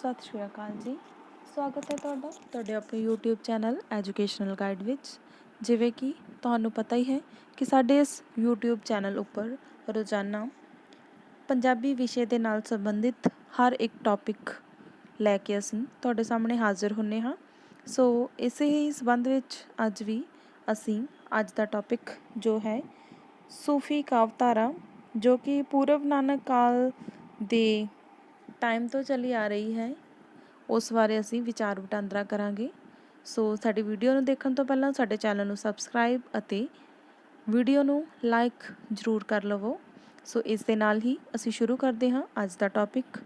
ਸਤਿ ਸ਼੍ਰੀ ਅਕਾਲ ਜੀ। ਸਵਾਗਤ ਹੈ ਤੁਹਾਡੇ ਆਪਣੇ YouTube ਚੈਨਲ ਐਜੂਕੇਸ਼ਨਲ ਗਾਈਡ ਵਿੱਚ। ਜਿਵੇਂ ਕਿ ਤੁਹਾਨੂੰ ਪਤਾ ਹੀ ਹੈ ਕਿ ਸਾਡੇ ਇਸ YouTube ਚੈਨਲ ਉੱਪਰ ਰੋਜ਼ਾਨਾ ਪੰਜਾਬੀ ਵਿਸ਼ੇ ਦੇ ਨਾਲ ਸੰਬੰਧਿਤ ਹਰ ਇੱਕ ਟੌਪਿਕ ਲੈ ਕੇ ਅਸੀਂ ਤੁਹਾਡੇ ਸਾਹਮਣੇ ਹਾਜ਼ਰ ਹੁੰਦੇ ਹਾਂ। ਸੋ ਇਸੇ ਹੀ ਸੰਬੰਧ ਵਿੱਚ ਅਸੀਂ ਅੱਜ ਦਾ ਟੌਪਿਕ ਜੋ ਹੈ ਸੂਫੀ ਕਾਵਧਾਰਾ, ਜੋ ਕਿ ਪੂਰਵ ਨਾਨਕ ਕਾਲ ਦੇ ਟਾਈਮ ਤੋਂ ਚੱਲੀ ਆ ਰਹੀ ਹੈ, ਉਸ ਬਾਰੇ ਅਸੀਂ ਵਿਚਾਰ ਵਟਾਂਦਰਾ ਕਰਾਂਗੇ। ਸੋ ਸਾਡੀ ਵੀਡੀਓ ਨੂੰ ਦੇਖਣ ਤੋਂ ਪਹਿਲਾਂ ਸਾਡੇ ਚੈਨਲ ਨੂੰ ਸਬਸਕ੍ਰਾਈਬ ਅਤੇ ਵੀਡੀਓ ਨੂੰ ਲਾਈਕ ਜ਼ਰੂਰ ਕਰ ਲਵੋ। ਸੋ ਇਸ ਦੇ ਨਾਲ ਹੀ ਅਸੀਂ ਸ਼ੁਰੂ ਕਰਦੇ ਹਾਂ ਅੱਜ ਦਾ ਟੌਪਿਕ।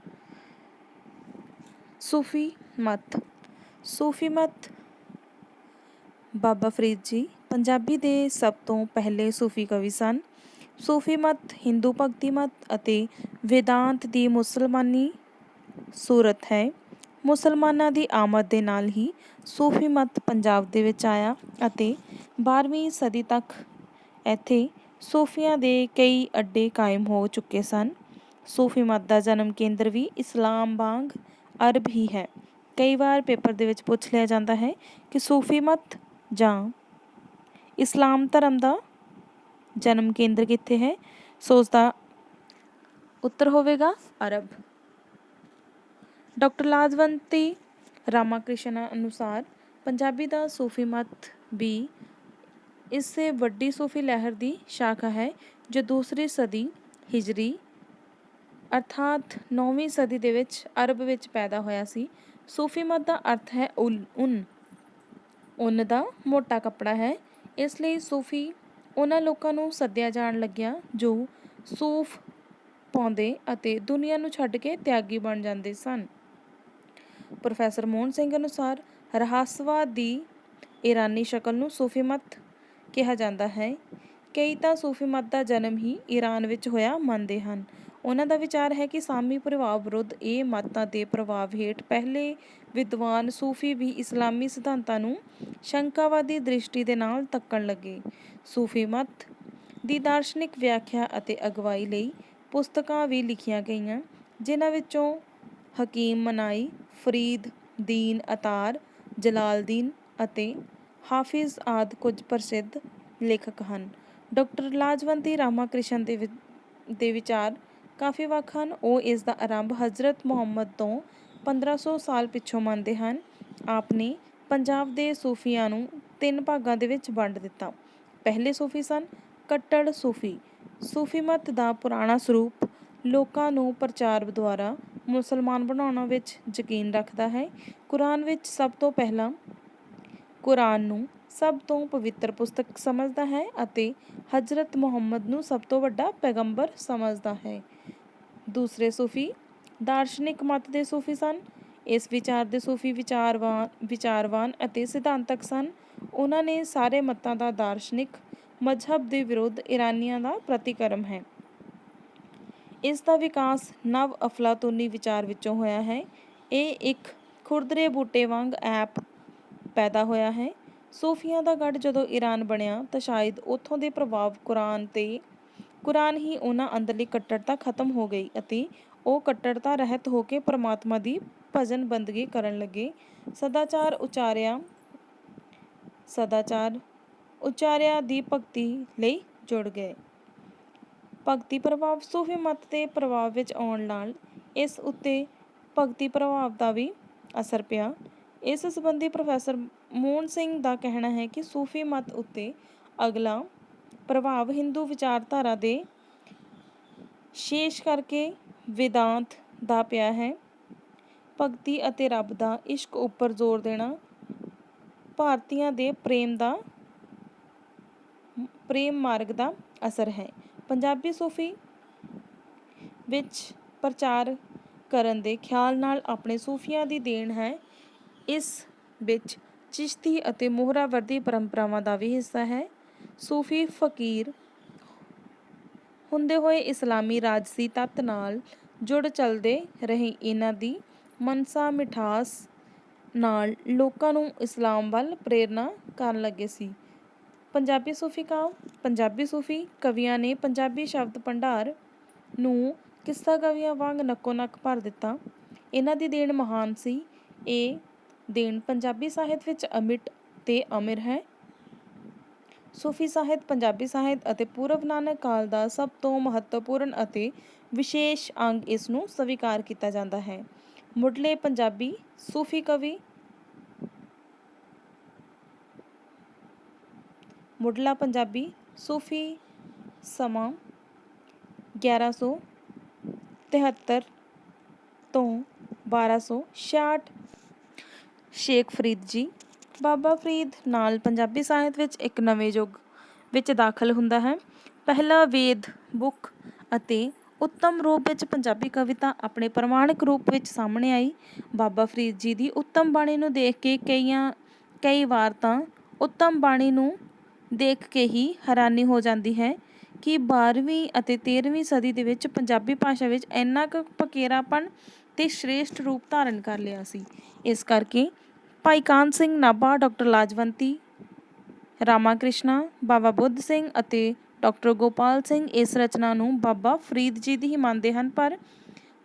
ਸੂਫੀ ਮੱਤ। ਸੂਫੀ ਮੱਤ ਬਾਬਾ ਫਰੀਦ ਜੀ ਪੰਜਾਬੀ ਦੇ ਸਭ ਤੋਂ ਪਹਿਲੇ ਸੂਫੀ ਕਵੀ ਸਨ। ਸੂਫੀ ਮੱਤ ਹਿੰਦੂ ਭਗਤੀ ਮੱਤ ਅਤੇ ਵੇਦਾਂਤ ਦੀ ਮੁਸਲਮਾਨੀ ਸੂਰਤ ਹੈ। ਮੁਸਲਮਾਨਾਂ ਦੀ ਆਮਦ ਦੇ ਨਾਲ ਹੀ ਸੂਫੀ ਮੱਤ ਪੰਜਾਬ ਦੇ ਵਿੱਚ ਆਇਆ ਅਤੇ 12ਵੀਂ ਸਦੀ ਤੱਕ ਇੱਥੇ ਸੂਫੀਆਂ ਦੇ ਕਈ ਅੱਡੇ ਕਾਇਮ ਹੋ ਚੁੱਕੇ ਸਨ। ਸੂਫੀ ਮੱਤ ਦਾ ਜਨਮ ਕੇਂਦਰ ਵੀ ਇਸਲਾਮ ਵਾਂਗ ਅਰਬ ਹੀ ਹੈ। ਕਈ ਵਾਰ ਪੇਪਰ ਦੇ ਵਿੱਚ ਪੁੱਛ ਲਿਆ ਜਾਂਦਾ ਹੈ ਕਿ ਸੂਫੀ ਮੱਤ ਜਾਂ ਇਸਲਾਮ ਧਰਮ ਦਾ ਜਨਮ ਕੇਂਦਰ ਕਿੱਥੇ ਹੈ। ਸੋ ਉਸ ਦਾ ਉੱਤਰ ਹੋਵੇਗਾ ਅਰਬ। ਡਾਕਟਰ ਲਾਜਵੰਤੀ ਰਾਮਾਕ੍ਰਿਸ਼ਨਾ ਅਨੁਸਾਰ ਪੰਜਾਬੀ ਦਾ ਸੂਫੀ ਮੱਤ ਵੀ ਇਸੇ ਵੱਡੀ ਸੂਫੀ ਲਹਿਰ ਦੀ ਸ਼ਾਖਾ ਹੈ ਜੋ ਦੂਸਰੀ ਸਦੀ ਹਿਜਰੀ ਅਰਥਾਤ 9ਵੀਂ ਸਦੀ ਦੇ ਵਿੱਚ ਅਰਬ ਵਿੱਚ ਪੈਦਾ ਹੋਇਆ ਸੀ। ਸੂਫੀ ਮੱਤ ਦਾ ਅਰਥ ਹੈ ਉੱਨ ਦਾ ਮੋਟਾ ਕੱਪੜਾ ਹੈ। ਇਸ ਲਈ ਸੂਫੀ ਉਹਨਾਂ ਲੋਕਾਂ ਨੂੰ ਸੱਦਿਆ ਜਾਣ ਲੱਗਿਆ ਜੋ ਸੂਫ ਪਾਉਂਦੇ ਅਤੇ ਦੁਨੀਆ ਨੂੰ ਛੱਡ ਕੇ ਤਿਆਗੀ ਬਣ ਜਾਂਦੇ ਸਨ। ਪ੍ਰੋਫੈਸਰ ਮੋਹਨ ਸਿੰਘ ਅਨੁਸਾਰ ਰਹੱਸਵਾਦ ਦੀ ਈਰਾਨੀ ਸ਼ਕਲ ਨੂੰ ਸੂਫੀ ਮੱਤ ਕਿਹਾ ਜਾਂਦਾ ਹੈ। ਕਈ ਤਾਂ ਸੂਫੀ ਮੱਤ ਦਾ ਜਨਮ ਹੀ ਈਰਾਨ ਵਿੱਚ ਹੋਇਆ ਮੰਨਦੇ ਹਨ। ਉਹਨਾਂ ਦਾ ਵਿਚਾਰ ਹੈ ਕਿ ਇਸਲਾਮੀ ਪ੍ਰਭਾਵ ਵਿਰੁੱਧ ਇਹ ਮੱਤਾਂ ਦੇ ਪ੍ਰਭਾਵ ਹੇਠ ਪਹਿਲੇ ਵਿਦਵਾਨ ਸੂਫੀ ਵੀ ਇਸਲਾਮੀ ਸਿਧਾਂਤਾਂ ਨੂੰ ਸ਼ੰਕਾਵਾਦੀ ਦ੍ਰਿਸ਼ਟੀ ਦੇ ਨਾਲ ਤੱਕਣ ਲੱਗੇ। ਸੂਫੀ ਮੱਤ ਦੀ ਦਾਰਸ਼ਨਿਕ ਵਿਆਖਿਆ ਅਤੇ ਅਗਵਾਈ ਲਈ ਪੁਸਤਕਾਂ ਵੀ ਲਿਖੀਆਂ ਗਈਆਂ, ਜਿਨ੍ਹਾਂ ਵਿੱਚੋਂ ਹਕੀਮ ਮਨਾਈ, ਫਰੀਦ ਦੀਨ ਅਤਾਰ, ਜਲਾਲਦੀਨ ਅਤੇ ਹਾਫਿਜ਼ ਆਦਿ ਕੁਝ ਪ੍ਰਸਿੱਧ ਲੇਖਕ ਹਨ। ਡਾਕਟਰ ਲਾਜਵੰਤੀ ਰਾਮਾਕ੍ਰਿਸ਼ਨ ਦੇ ਵਿਚਾਰ ਕਾਫੀ ਵੱਖ ਹਨ। ਉਹ ਇਸ ਦਾ ਆਰੰਭ ਹਜ਼ਰਤ ਮੁਹੰਮਦ ਤੋਂ 1500 ਸਾਲ ਪਿੱਛੋਂ ਮੰਨਦੇ ਹਨ। ਆਪ ਨੇ ਪੰਜਾਬ ਦੇ ਸੂਫੀਆਂ ਨੂੰ 3 ਭਾਗਾਂ ਦੇ ਵਿੱਚ ਵੰਡ ਦਿੱਤਾ। ਪਹਿਲੇ ਸੂਫੀ ਸਨ ਕੱਟੜ ਸੂਫੀ। ਸੂਫੀ ਮੱਤ ਦਾ ਪੁਰਾਣਾ ਸਰੂਪ ਲੋਕਾਂ ਨੂੰ ਪ੍ਰਚਾਰ ਦੁਆਰਾ ਮੁਸਲਮਾਨ ਬਣਾਉਣ ਵਿੱਚ ਯਕੀਨ ਰੱਖਦਾ ਹੈ। ਕੁਰਾਨ ਵਿੱਚ ਸਭ ਤੋਂ ਪਹਿਲਾਂ ਕੁਰਾਨ ਨੂੰ ਸਭ ਤੋਂ ਪਵਿੱਤਰ ਪੁਸਤਕ ਸਮਝਦਾ ਹੈ ਅਤੇ ਹਜ਼ਰਤ ਮੁਹੰਮਦ ਨੂੰ ਸਭ ਤੋਂ ਵੱਡਾ ਪੈਗੰਬਰ ਸਮਝਦਾ ਹੈ। ਦੂਸਰੇ ਸੂਫੀ ਦਾਰਸ਼ਨਿਕ ਮੱਤ ਦੇ ਸੂਫੀ ਸਨ। ਇਸ ਵਿਚਾਰ ਦੇ ਸੂਫੀ ਵਿਚਾਰਵਾਨ ਅਤੇ ਸਿਧਾਂਤਕ ਸਨ। ਉਹਨਾਂ ਨੇ ਸਾਰੇ ਮੱਤਾਂ ਦਾ ਦਾਰਸ਼ਨਿਕ ਮਜ਼ਹਬ ਦੇ ਵਿਰੁੱਧ ਈਰਾਨੀਆਂ ਦਾ ਪ੍ਰਤੀਕਰਮ ਹੈ। ਇਸ ਦਾ ਵਿਕਾਸ ਨਵ ਅਫਲਾਤੂਨੀ ਵਿਚਾਰ ਵਿੱਚੋਂ ਹੋਇਆ ਹੈ। ਇਹ ਇੱਕ ਖੁਰਦਰੇ ਬੂਟੇ ਵਾਂਗ ਪੈਦਾ ਹੋਇਆ ਹੈ। ਸੂਫੀਆਂ ਦਾ ਗੜ੍ਹ ਜਦੋਂ ਈਰਾਨ ਬਣਿਆ ਤਾਂ ਸ਼ਾਇਦ ਉੱਥੋਂ ਦੇ ਪ੍ਰਭਾਵ ਕੁਰਾਨ ਹੀ ਉਹਨਾਂ ਅੰਦਰਲੀ ਕੱਟੜਤਾ ਖਤਮ ਹੋ ਗਈ ਅਤੇ ਉਹ ਕੱਟੜਤਾ ਰਹਿਤ ਹੋ ਕੇ ਪਰਮਾਤਮਾ ਦੀ ਭਜਨ ਬੰਦਗੀ ਕਰਨ ਲੱਗੇ। ਸਦਾਚਾਰ ਉਚਾਰਿਆ ਦੀ ਭਗਤੀ ਲਈ ਜੁੜ ਗਏ। ਭਗਤੀ ਪ੍ਰਭਾਵ ਸੂਫੀ ਮੱਤ ਦੇ ਪ੍ਰਭਾਵ ਵਿੱਚ ਆਉਣ ਨਾਲ ਇਸ ਉੱਤੇ ਭਗਤੀ ਪ੍ਰਭਾਵ ਦਾ ਵੀ ਅਸਰ ਪਿਆ। ਇਸ ਸੰਬੰਧੀ ਪ੍ਰੋਫੈਸਰ ਮੋਹਨ ਸਿੰਘ ਦਾ ਕਹਿਣਾ ਹੈ ਕਿ ਸੂਫੀ ਮੱਤ ਉੱਤੇ ਅਗਲਾ ਪ੍ਰਭਾਵ ਹਿੰਦੂ ਵਿਚਾਰਧਾਰਾ ਦੇ ਵਿਸ਼ੇਸ਼ ਕਰਕੇ ਵੇਦਾਂਤ ਦਾ ਪਿਆ ਹੈ। ਭਗਤੀ ਅਤੇ ਰੱਬ ਦਾ ਇਸ਼ਕ ਉੱਪਰ ਜ਼ੋਰ ਦੇਣਾ ਭਾਰਤੀਆਂ ਦੇ ਪ੍ਰੇਮ ਮਾਰਗ ਦਾ ਅਸਰ ਹੈ। ਪੰਜਾਬੀ ਸੂਫੀ ਵਿੱਚ ਪ੍ਰਚਾਰ ਕਰਨ ਦੇ ਖਿਆਲ ਨਾਲ ਆਪਣੇ ਸੂਫੀਆਂ ਦੀ ਦੇਣ ਹੈ। ਇਸ ਵਿੱਚ ਚਿਸ਼ਤੀ ਅਤੇ ਮੋਹਰਾਵਰਦੀ ਪਰੰਪਰਾਵਾਂ ਦਾ ਵੀ ਹਿੱਸਾ ਹੈ। ਸੂਫੀ ਫਕੀਰ ਹੁੰਦੇ ਹੋਏ ਇਸਲਾਮੀ ਰਾਜਸੀ ਤੱਤ ਨਾਲ ਜੁੜ ਚੱਲਦੇ ਰਹੇ। ਇਹਨਾਂ ਦੀ ਮਨਸਾ ਮਿਠਾਸ ਨਾਲ ਲੋਕਾਂ ਨੂੰ ਇਸਲਾਮ ਵੱਲ ਪ੍ਰੇਰਨਾ ਕਰਨ ਲੱਗੇ ਸੀ। ਪੰਜਾਬੀ ਸੂਫੀ ਕਾਵਿ। ਪੰਜਾਬੀ ਸੂਫੀ ਕਵੀਆਂ ਨੇ ਪੰਜਾਬੀ ਸ਼ਬਦ ਭੰਡਾਰ ਨੂੰ ਕਿੱਸਾ ਕਵੀਆਂ ਵਾਂਗ ਨੱਕੋ ਨੱਕ ਭਰ ਦਿੱਤਾ। ਇਹਨਾਂ ਦੀ ਦੇਣ ਮਹਾਨ ਸੀ। ਇਹ ਦੇਣ ਪੰਜਾਬੀ ਸਾਹਿਤ ਵਿੱਚ ਅਮਿਟ ਤੇ ਅਮਰ ਹੈ। ਸੂਫੀ ਸਾਹਿਤ ਪੰਜਾਬੀ ਸਾਹਿਤ ਅਤੇ ਪੂਰਵ ਨਾਨਕ ਕਾਲ ਦਾ ਸਭ ਤੋਂ ਮਹੱਤਵਪੂਰਨ ਅਤੇ ਵਿਸ਼ੇਸ਼ ਅੰਗ ਇਸ ਨੂੰ ਸਵੀਕਾਰ ਕੀਤਾ ਜਾਂਦਾ ਹੈ। ਮੁੱਢਲੇ ਪੰਜਾਬੀ ਸੂਫੀ ਕਵੀ ਮੁੱਢਲਾ ਪੰਜਾਬੀ ਸੂਫੀ ਸਮਾਂ 1173 ਤੋਂ 1266। ਸ਼ੇਖ ਫਰੀਦ ਜੀ ਬਾਬਾ ਫਰੀਦ ਨਾਲ ਪੰਜਾਬੀ ਸਾਹਿਤ ਵਿੱਚ ਇੱਕ ਨਵੇਂ ਯੁੱਗ ਵਿੱਚ ਦਾਖਲ ਹੁੰਦਾ ਹੈ। ਪਹਿਲਾ ਵੇਦ ਬੁੱਕ ਅਤੇ ਉੱਤਮ ਰੂਪ ਵਿੱਚ ਪੰਜਾਬੀ ਕਵਿਤਾ ਆਪਣੇ ਪ੍ਰਮਾਣਿਕ ਰੂਪ ਵਿੱਚ ਸਾਹਮਣੇ ਆਈ। ਬਾਬਾ ਫਰੀਦ ਜੀ ਦੀ ਉੱਤਮ ਬਾਣੀ ਨੂੰ ਦੇਖ ਕੇ ਕਈ ਵਾਰ ਤਾਂ ਉੱਤਮ ਬਾਣੀ ਨੂੰ ਦੇਖ ਕੇ ਹੀ ਹੈਰਾਨੀ ਹੋ ਜਾਂਦੀ ਹੈ ਕਿ 12ਵੀਂ ਅਤੇ 13ਵੀਂ ਸਦੀ ਦੇ ਵਿੱਚ ਪੰਜਾਬੀ ਭਾਸ਼ਾ ਵਿੱਚ ਇੰਨਾ ਕੁ ਪਕੇਰਾਪਣ ਤੇ ਸ਼੍ਰੇਸ਼ਟ ਰੂਪ ਧਾਰਨ ਕਰ ਲਿਆ ਸੀ। ਇਸ ਕਰਕੇ ਭਾਈ ਕਾਹਨ ਸਿੰਘ ਨਾਭਾ, ਡਾਕਟਰ ਲਾਜਵੰਤੀ ਰਾਮਾ ਕ੍ਰਿਸ਼ਨਾ, ਬਾਬਾ ਬੁੱਧ ਸਿੰਘ ਅਤੇ ਡਾਕਟਰ ਗੋਪਾਲ ਸਿੰਘ ਇਸ ਰਚਨਾ ਨੂੰ ਬਾਬਾ ਫਰੀਦ ਜੀ ਦੀ ਹੀ ਮੰਨਦੇ ਹਨ। ਪਰ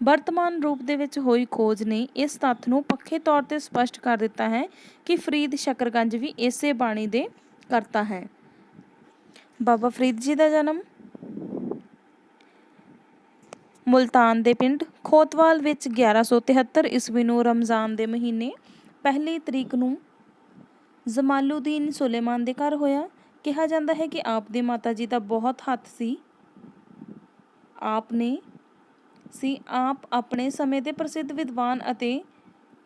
ਵਰਤਮਾਨ ਰੂਪ ਦੇ ਵਿੱਚ ਹੋਈ ਖੋਜ ਨੇ ਇਸ ਤੱਥ ਨੂੰ ਪੱਕੇ ਤੌਰ 'ਤੇ ਸਪਸ਼ਟ ਕਰ ਦਿੱਤਾ ਹੈ ਕਿ ਫਰੀਦ ਸ਼ਕਰਗੰਜ ਵੀ ਇਸੇ ਬਾਣੀ ਦੇ ਕਰਤਾ ਹੈ। ਬਾਬਾ ਫਰੀਦ ਜੀ ਦਾ ਜਨਮ ਮੁਲਤਾਨ ਦੇ ਪਿੰਡ ਖੋਤਵਾਲ ਵਿੱਚ 1173 ਈਸਵੀ ਨੂੰ ਰਮਜ਼ਾਨ ਦੇ ਮਹੀਨੇ 1 ਤਰੀਕ ਨੂੰ ਜਮਾਲੂਦੀਨ ਸੁਲੇਮਾਨ ਦੇ ਘਰ ਹੋਇਆ। ਕਿਹਾ ਜਾਂਦਾ ਹੈ ਕਿ ਆਪ ਦੀ ਮਾਤਾ ਜੀ ਦਾ ਬਹੁਤ ਹੱਥ ਸੀ। ਆਪ ਆਪਣੇ ਸਮੇਂ ਦੇ ਪ੍ਰਸਿੱਧ ਵਿਦਵਾਨ ਅਤੇ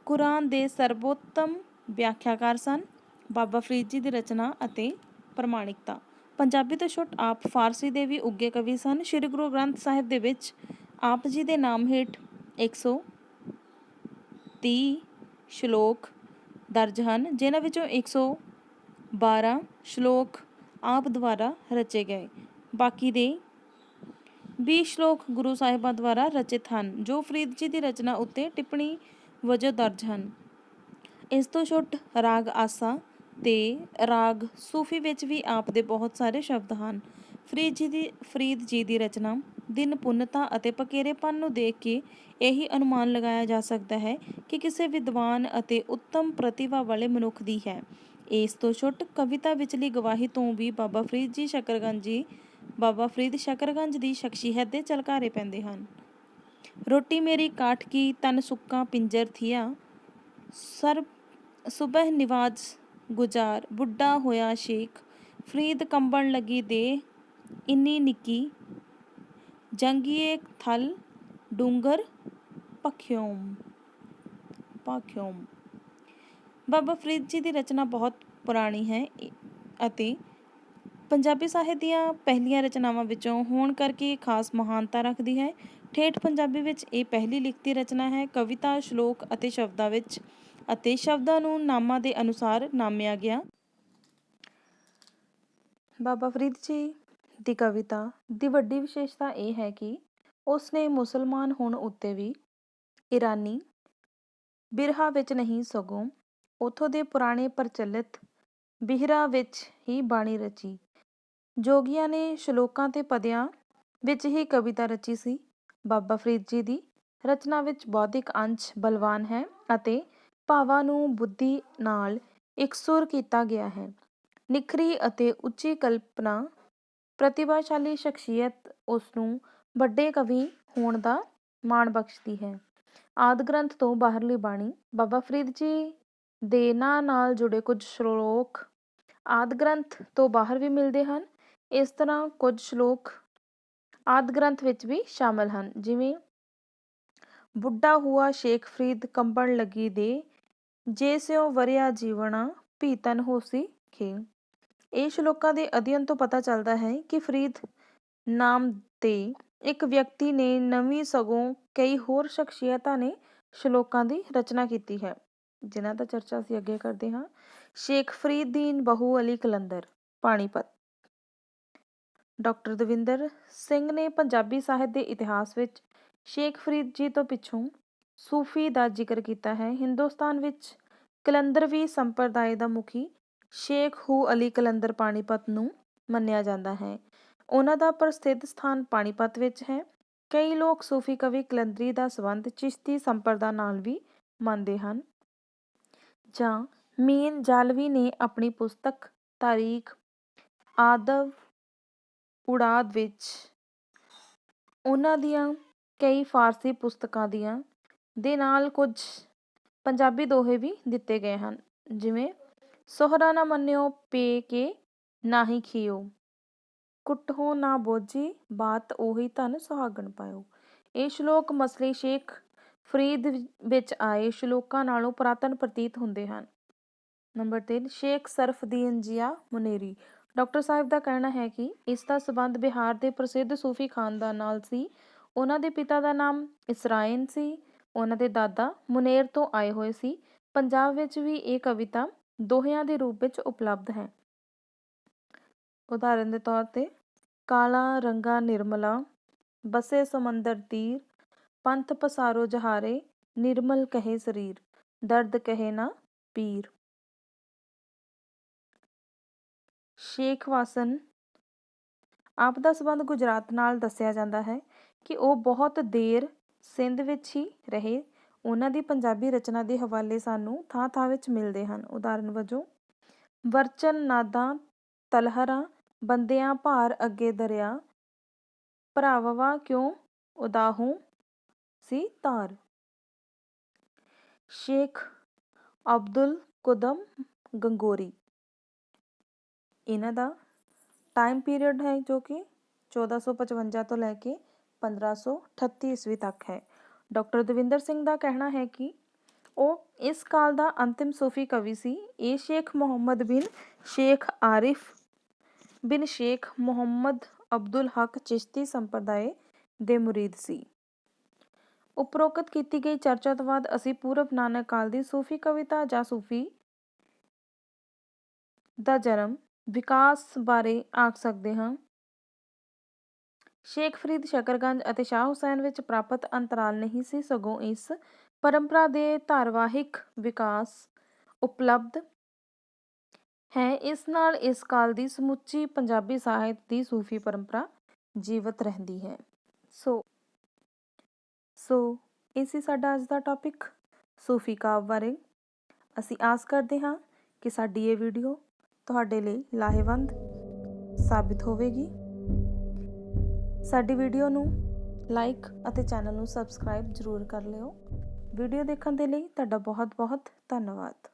ਕੁਰਾਨ ਦੇ ਸਰਬੋਤਮ ਵਿਆਖਿਆਕਾਰ ਸਨ। ਬਾਬਾ ਫਰੀਦ ਜੀ ਦੀ ਰਚਨਾ ਅਤੇ ਪ੍ਰਮਾਣਿਕਤਾ ਪੰਜਾਬੀ ਤੋਂ ਛੁੱਟ ਆਪ ਫਾਰਸੀ ਦੇ ਵੀ ਉੱਘੇ ਕਵੀ ਸਨ। ਸ਼੍ਰੀ ਗੁਰੂ ਗ੍ਰੰਥ ਸਾਹਿਬ ਦੇ ਵਿੱਚ ਆਪ ਜੀ ਦੇ ਨਾਮ ਹੇਠ 130 ਸ਼ਲੋਕ ਦਰਜ ਹਨ, ਜਿਨ੍ਹਾਂ ਵਿੱਚੋਂ 112 ਸ਼ਲੋਕ ਆਪ ਦੁਆਰਾ ਰਚੇ ਗਏ। ਬਾਕੀ ਦੇ 20 ਸ਼ਲੋਕ ਗੁਰੂ ਸਾਹਿਬਾਂ ਦੁਆਰਾ ਰਚਿਤ ਹਨ, ਜੋ ਫਰੀਦ ਜੀ ਦੀ ਰਚਨਾ ਉੱਤੇ ਟਿੱਪਣੀ ਵਜੋਂ ਦਰਜ ਹਨ। ਇਸ ਤੋਂ ਛੁੱਟ ਰਾਗ ਆਸਾ ਤੇ ਰਾਗ ਸੂਫੀ ਵਿੱਚ ਵੀ ਆਪ ਦੇ ਬਹੁਤ ਸਾਰੇ ਸ਼ਬਦ ਹਨ। ਫਰੀਦ ਜੀ ਦੀ ਰਚਨਾ ਦੀ ਨਿਪੁੰਨਤਾ ਅਤੇ ਪਕੇਰੇਪਨ ਨੂੰ ਦੇਖ ਕੇ ਇਹੀ ਅਨੁਮਾਨ ਲਗਾਇਆ ਜਾ ਸਕਦਾ ਹੈ ਕਿ ਕਿਸੇ ਵਿਦਵਾਨ ਅਤੇ ਉੱਤਮ ਪ੍ਰਤਿਭਾ ਵਾਲੇ ਮਨੁੱਖ ਦੀ ਹੈ। ਇਸ ਤੋਂ ਛੁੱਟ ਕਵਿਤਾ ਵਿਚਲੀ ਗਵਾਹੀ ਤੋਂ ਵੀ ਬਾਬਾ ਫਰੀਦ ਸ਼ਕਰਗੰਜ ਦੀ ਸ਼ਖਸੀਅਤ ਦੇ ਝਲਕਾਰੇ ਪੈਂਦੇ ਹਨ। ਰੋਟੀ ਮੇਰੀ ਕਾਠ ਕੀ ਤਨ ਸੁੱਕਾ ਪਿੰਜਰ ਥੀਆ, ਸੁਬਹ ਨਿਵਾਜ਼ ਗੁਜ਼ਾਰ ਬੁੱਢਾ ਹੋਇਆ ਸ਼ੇਖ, ਫਰੀਦ ਕੰਬਣ ਲੱਗੀ ਦੇ ਇੰਨੀ ਨਿੱਕੀ, ਜੰਗੀਏ ਥਲ ਡੂੰਗਰ ਪਖਿਓਮ। ਬਾਬਾ ਫਰੀਦ ਜੀ ਦੀ ਰਚਨਾ ਬਹੁਤ ਪੁਰਾਣੀ ਹੈ ਅਤੇ ਪੰਜਾਬੀ ਸਾਹਿਤ ਦੀਆਂ ਪਹਿਲੀਆਂ ਰਚਨਾਵਾਂ ਵਿੱਚੋਂ ਹੋਣ ਕਰਕੇ ਖਾਸ ਮਹਾਨਤਾ ਰੱਖਦੀ ਹੈ। ਠੇਠ ਪੰਜਾਬੀ ਵਿੱਚ ਇਹ ਪਹਿਲੀ ਲਿਖਤੀ ਰਚਨਾ ਹੈ। ਕਵਿਤਾ ਸ਼ਲੋਕ ਅਤੇ ਸ਼ਬਦਾਂ ਨੂੰ ਨਾਮਾਂ ਦੇ ਅਨੁਸਾਰ ਨਾਮਿਆ ਗਿਆ। ਬਾਬਾ ਫਰੀਦ ਜੀ ਦੀ ਕਵਿਤਾ ਦੀ ਵੱਡੀ ਵਿਸ਼ੇਸ਼ਤਾ ਇਹ ਹੈ ਕਿ ਉਸ ਨੇ ਮੁਸਲਮਾਨ ਹੋਣ ਉੱਤੇ ਵੀ ਈਰਾਨੀ ਬਿਰਹਾ ਵਿੱਚ ਨਹੀਂ ਸਗੋਂ ਉੱਥੋਂ ਦੇ ਪੁਰਾਣੇ ਪ੍ਰਚਲਿਤ ਬਿਰਹਾ ਵਿੱਚ ਹੀ ਬਾਣੀ ਰਚੀ। ਜੋਗੀਆਂ ਨੇ ਸ਼ਲੋਕਾਂ ਤੇ ਪਦਿਆਂ ਵਿੱਚ ਹੀ ਕਵਿਤਾ ਰਚੀ ਸੀ। ਬਾਬਾ ਫਰੀਦ ਜੀ ਦੀ ਰਚਨਾ ਵਿੱਚ ਬੌਧਿਕ ਅੰਸ਼ ਬਲਵਾਨ ਹੈ ਅਤੇ ਭਾਵਾਂ ਨੂੰ ਬੁੱਧੀ ਨਾਲ ਇਕਸੁਰ ਕੀਤਾ ਗਿਆ ਹੈ। ਨਿਖਰੀ ਅਤੇ ਉੱਚੀ ਕਲਪਨਾ ਪ੍ਰਤਿਭਾਸ਼ਾਲੀ ਸ਼ਖਸੀਅਤ ਉਸ ਨੂੰ ਵੱਡੇ ਕਵੀ ਹੋਣ ਦਾ ਮਾਣ ਬਖਸ਼ਦੀ ਹੈ। ਆਦਿ ਗ੍ਰੰਥ ਤੋਂ ਬਾਹਰਲੀ ਬਾਣੀ ਬਾਬਾ ਫਰੀਦ ਜੀ ਦੇ ਨਾਂ ਨਾਲ ਜੁੜੇ ਕੁਝ ਸ਼ਲੋਕ ਆਦਿ ਗ੍ਰੰਥ ਤੋਂ ਬਾਹਰ ਵੀ ਮਿਲਦੇ ਹਨ। ਇਸ ਤਰ੍ਹਾਂ ਕੁਝ ਸ਼ਲੋਕ ਆਦਿ ਗ੍ਰੰਥ ਵਿੱਚ ਵੀ ਸ਼ਾਮਲ ਹਨ, ਜਿਵੇਂ ਬੁੱਢਾ ਹੁਆ ਸ਼ੇਖ ਫਰੀਦ ਕੰਬਣ ਲੱਗੀ ਦੇ, ਜੇ ਸਿਉ ਵਰਿਆ ਜੀਵਣਾ ਭੀਤਨ ਹੋਸੀ ਖੇ। ਇਹ ਸ਼ਲੋਕਾਂ ਦੇ ਅਧਿਐਨ ਤੋਂ ਪਤਾ ਚੱਲਦਾ ਹੈ ਕਿ ਫਰੀਦ ਨਾਮ ਦੇ ਇੱਕ ਵਿਅਕਤੀ ਨੇ ਨਵੀਂ ਸਗੋਂ ਕਈ ਹੋਰ ਸ਼ਖਸੀਅਤਾਂ ਨੇ ਸ਼ਲੋਕਾਂ ਦੀ ਰਚਨਾ ਕੀਤੀ ਹੈ, ਜਿਨ੍ਹਾਂ ਦਾ ਚਰਚਾ ਅਸੀਂ ਅੱਗੇ ਕਰਦੇ ਹਾਂ। ਸ਼ੇਖ ਫਰੀਦੀਨ ਬਹੂ ਅਲੀ ਕਲੰਦਰ ਪਾਣੀਪਤ। ਡਾਕਟਰ ਦਵਿੰਦਰ ਸਿੰਘ ਨੇ ਪੰਜਾਬੀ ਸਾਹਿਤ ਦੇ ਇਤਿਹਾਸ ਵਿੱਚ ਸ਼ੇਖ ਫਰੀਦ ਜੀ ਤੋਂ ਪਿੱਛੋਂ ਸੂਫੀ ਦਾ ਜ਼ਿਕਰ ਕੀਤਾ ਹੈ। ਹਿੰਦੁਸਤਾਨ ਵਿੱਚ ਕਲੰਦਰਵੀ ਸੰਪਰਦਾਇ ਦਾ ਮੁਖੀ ਸ਼ੇਖ ਹੂ ਅਲੀ ਕਲੰਦਰ ਪਾਣੀਪਤ ਨੂੰ ਮੰਨਿਆ ਜਾਂਦਾ ਹੈ। ਉਹਨਾਂ ਦਾ ਪ੍ਰਸਿੱਧ ਸਥਾਨ ਪਾਣੀਪਤ ਵਿੱਚ ਹੈ। ਕਈ ਲੋਕ ਸੂਫੀ ਕਵੀ ਕਲੰਦਰੀ ਦਾ ਸੰਬੰਧ ਚਿਸ਼ਤੀ ਸੰਪਰਦਾ ਨਾਲ ਵੀ ਮੰਨਦੇ ਹਨ। ਜਾਂ ਮੀਨ ਜਾਲਵੀ ਨੇ ਆਪਣੀ ਪੁਸਤਕ ਤਾਰੀਖ ਆਦਵ ਉੜਾਦ ਵਿੱਚ ਉਹਨਾਂ ਦੀਆਂ ਕਈ ਫਾਰਸੀ ਪੁਸਤਕਾਂ ਦੇ ਨਾਲ ਕੁਝ ਪੰਜਾਬੀ ਦੋਹੇ ਵੀ ਦਿੱਤੇ ਗਏ ਹਨ, ਜਿਵੇਂ ਸੋਹਰਾ ਨਾ ਮੰਨਿਓ ਪੇ ਕੇ ਨਾਹੀ ਖੀਓ, ਕੁੱਟਹੋ ਨਾ ਬੋਝੀ ਬਾਤ ਉਹੀ ਧਨ ਸੁਹਾਗਣ ਪਾਇਓ। ਇਹ ਸ਼ਲੋਕ ਮਸਲੇ ਸ਼ੇਖ ਫਰੀਦ ਵਿੱਚ ਆਏ ਸ਼ਲੋਕਾਂ ਨਾਲੋਂ ਪੁਰਾਤਨ ਪ੍ਰਤੀਤ ਹੁੰਦੇ ਹਨ। ਨੰਬਰ 3 ਸ਼ੇਖ ਸਰਫਦੀਨ ਜੀਆ ਮੁਨੇਰੀ। ਡਾਕਟਰ ਸਾਹਿਬ ਦਾ ਕਹਿਣਾ ਹੈ ਕਿ ਇਸ ਦਾ ਸੰਬੰਧ ਬਿਹਾਰ ਦੇ ਪ੍ਰਸਿੱਧ ਸੂਫੀ ਖਾਨਦਾਨ ਨਾਲ ਸੀ। ਉਹਨਾਂ ਦੇ ਪਿਤਾ ਦਾ ਨਾਮ ਇਸਰਾਇਨ ਸੀ। ਉਹਨਾਂ ਦੇ ਦਾਦਾ ਮੁਨੇਰ ਤੋਂ ਆਏ ਹੋਏ ਸੀ। ਪੰਜਾਬ ਵਿੱਚ ਵੀ ਇਹ ਕਵਿਤਾ ਦੋਹਿਆਂ ਦੇ ਰੂਪ ਵਿੱਚ ਉਪਲਬਧ ਹੈ। ਉਦਾਹਰਨ ਦੇ ਤੌਰ 'ਤੇ ਕਾਲਾ ਰੰਗਾ ਨਿਰਮਲਾ ਬਸੇ ਸਮੰਦਰ ਤੀਰ, ਪੰਥ ਪਸਾਰੋ ਜਹਾਰੇ ਨਿਰਮਲ ਕਹੇ ਸਰੀਰ, ਦਰਦ ਕਹੇ ਨਾ ਪੀਰ। ਸ਼ੇਖ ਵਾਸਨ ਆਪ ਦਾ ਸੰਬੰਧ ਗੁਜਰਾਤ ਨਾਲ ਦੱਸਿਆ ਜਾਂਦਾ ਹੈ ਕਿ ਉਹ ਬਹੁਤ ਦੇਰ ਸਿੰਧ ਵਿੱਚ ਹੀ ਰਹੇ। ਉਹਨਾਂ ਦੀ ਪੰਜਾਬੀ ਰਚਨਾ ਦੇ ਹਵਾਲੇ ਸਾਨੂੰ ਥਾਂ ਥਾਂ ਵਿੱਚ ਮਿਲਦੇ ਹਨ। ਉਦਾਹਰਨ ਵਜੋਂ ਵਰਚਨ ਨਾਦਾਂ ਤਲਹਰਾਂ ਬੰਦਿਆਂ ਭਾਰ ਅੱਗੇ ਦਰਿਆ, ਭਰਾਵਵਾ ਕਿਉਂ ਉਦਾਹੂ ਸੀ ਤਾਰ। ਸ਼ੇਖ ਅਬਦੁਲ ਕੁਦਮ ਗੰਗੋਰੀ, ਇਹਨਾਂ ਦਾ ਟਾਈਮ ਪੀਰੀਅਡ ਹੈ ਜੋ ਕਿ 1455 ਤੋਂ ਲੈ ਕੇ 1538 ਈਸਵੀ ਤੱਕ ਹੈ। ਡਾਕਟਰ ਦਵਿੰਦਰ ਸਿੰਘ ਦਾ ਕਹਿਣਾ ਹੈ ਕਿ ਉਹ ਇਸ ਕਾਲ ਦਾ ਅੰਤਿਮ ਸੂਫੀ ਕਵੀ ਸੀ। ਇਹ ਸ਼ੇਖ ਮੁਹੰਮਦ ਬਿਨ ਸ਼ੇਖ ਆਰਿਫ ਬਿਨ ਸ਼ੇਖ ਮੁਹੰਮਦ ਅਬਦੁਲ ਹਕ ਚਿਸ਼ਤੀ ਸੰਪਰਦਾਏ ਦੇ ਮੁਰੀਦ ਸੀ। ਉਪਰੋਕਤ ਕੀਤੀ ਗਈ ਚਰਚਾ ਤੋਂ ਬਾਅਦ ਅਸੀਂ ਪੂਰਵ ਨਾਨਕ ਕਾਲ ਦੀ ਸੂਫੀ ਕਵਿਤਾ ਜਾਂ ਸੂਫੀ ਦਾ ਜਨਮ ਵਿਕਾਸ ਬਾਰੇ ਆਖ ਸਕਦੇ ਹਾਂ। ਸ਼ੇਖ ਫਰੀਦ ਸ਼ਕਰਗੰਜ ਅਤੇ ਸ਼ਾਹ ਹੁਸੈਨ ਵਿੱਚ ਪ੍ਰਾਪਤ ਅੰਤਰਾਲ ਨਹੀਂ ਸੀ, ਸਗੋਂ ਇਸ ਪਰੰਪਰਾ ਦੇ ਧਾਰਾਵਾਹਿਕ ਵਿਕਾਸ ਉਪਲਬਧ ਹੈ। ਇਸ ਨਾਲ ਇਸ ਕਾਲ ਦੀ ਸਮੁੱਚੀ ਪੰਜਾਬੀ ਸਾਹਿਤ ਦੀ ਸੂਫੀ ਪਰੰਪਰਾ ਜੀਵਤ ਰਹਿੰਦੀ ਹੈ। ਸੋ ਇਹ ਸੀ ਸਾਡਾ ਅੱਜ ਦਾ ਟੌਪਿਕ ਸੂਫੀ ਕਾਵਿ ਬਾਰੇ। ਅਸੀਂ ਆਸ ਕਰਦੇ ਹਾਂ ਕਿ ਸਾਡੀ ਇਹ ਵੀਡੀਓ ਤੁਹਾਡੇ ਲਈ ਲਾਹੇਵੰਦ ਸਾਬਿਤ ਹੋਵੇਗੀ। ਸਾਡੀ ਵੀਡੀਓ ਨੂੰ ਲਾਈਕ ਅਤੇ ਚੈਨਲ ਨੂੰ ਸਬਸਕ੍ਰਾਈਬ ਜ਼ਰੂਰ ਕਰ ਲਿਓ। ਵੀਡੀਓ ਦੇਖਣ ਦੇ ਲਈ ਤੁਹਾਡਾ ਬਹੁਤ ਬਹੁਤ ਧੰਨਵਾਦ।